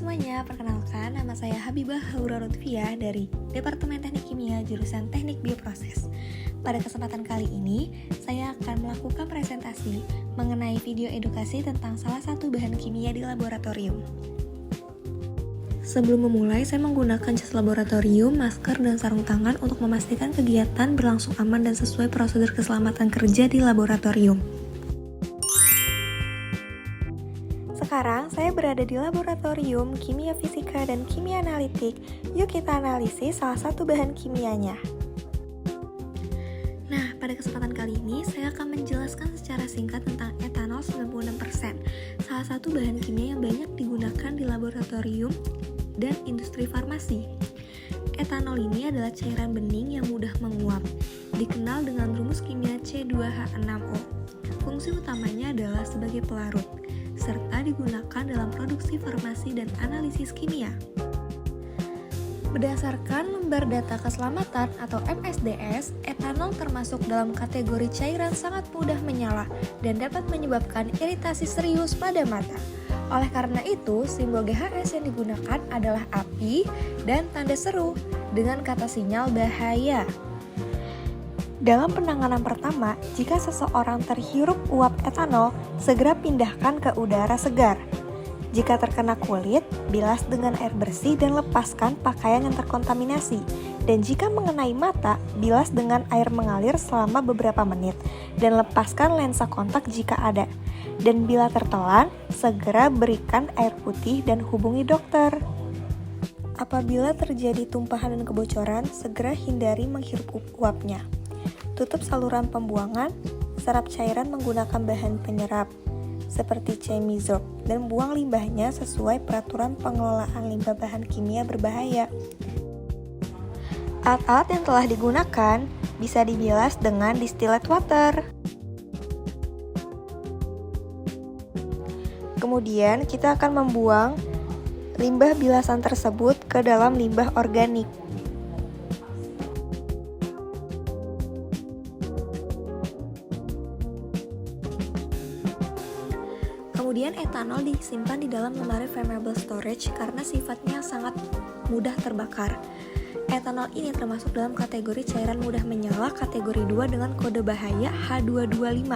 semuanya, perkenalkan nama saya Habibah Haura Lutfiah dari Departemen Teknik Kimia jurusan Teknik Bioproses. Pada kesempatan kali ini, saya akan melakukan presentasi mengenai video edukasi tentang salah satu bahan kimia di laboratorium. Sebelum memulai, saya menggunakan jas laboratorium, masker, dan sarung tangan untuk memastikan kegiatan berlangsung aman dan sesuai prosedur keselamatan kerja di laboratorium. Sekarang saya berada di laboratorium kimia fisika dan kimia analitik. Yuk kita analisis salah satu bahan kimianya. Nah, pada kesempatan kali ini saya akan menjelaskan secara singkat tentang etanol 96%, salah satu bahan kimia yang banyak digunakan di laboratorium dan industri farmasi. Etanol ini adalah cairan bening yang mudah menguap, dikenal dengan rumus kimia C2H6O. Fungsi utamanya adalah sebagai pelarut, serta digunakan dalam produksi farmasi dan analisis kimia. Berdasarkan lembar data keselamatan atau MSDS, etanol termasuk dalam kategori cairan sangat mudah menyala dan dapat menyebabkan iritasi serius pada mata. Oleh karena itu, simbol GHS yang digunakan adalah api dan tanda seru dengan kata sinyal bahaya. Dalam penanganan pertama, jika seseorang terhirup uap etanol, segera pindahkan ke udara segar. Jika terkena kulit, bilas dengan air bersih dan lepaskan pakaian yang terkontaminasi. Dan jika mengenai mata, bilas dengan air mengalir selama beberapa menit dan lepaskan lensa kontak jika ada. Dan bila tertelan, segera berikan air putih dan hubungi dokter. Apabila terjadi tumpahan dan kebocoran, segera hindari menghirup uapnya. Tutup saluran pembuangan, serap cairan menggunakan bahan penyerap seperti Chemizorb dan buang limbahnya sesuai peraturan pengelolaan limbah bahan kimia berbahaya. Alat-alat yang telah digunakan bisa dibilas dengan distilled water. Kemudian kita akan membuang limbah bilasan tersebut ke dalam limbah organik. Kemudian etanol disimpan di dalam lemari flammable storage karena sifatnya sangat mudah terbakar. Etanol ini termasuk dalam kategori cairan mudah menyala kategori 2 dengan kode bahaya H225,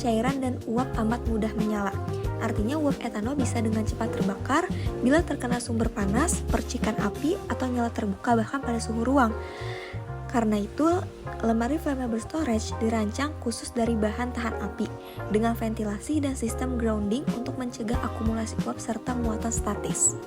cairan dan uap amat mudah menyala. Artinya uap etanol bisa dengan cepat terbakar bila terkena sumber panas, percikan api, atau nyala terbuka bahkan pada suhu ruang. Karena itu, lemari flammable storage dirancang khusus dari bahan tahan api dengan ventilasi dan sistem grounding untuk mencegah akumulasi uap serta muatan statis.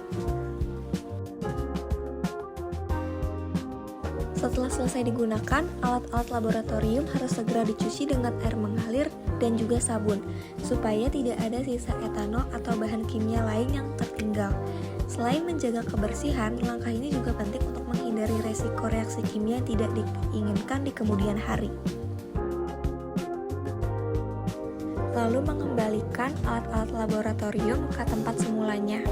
Setelah selesai digunakan, alat-alat laboratorium harus segera dicuci dengan air mengalir dan juga sabun, supaya tidak ada sisa etanol atau bahan kimia lain yang tertinggal. Selain menjaga kebersihan, langkah ini juga penting untuk menghindari resiko reaksi kimia yang tidak diinginkan di kemudian hari. Lalu mengembalikan alat-alat laboratorium ke tempat semulanya.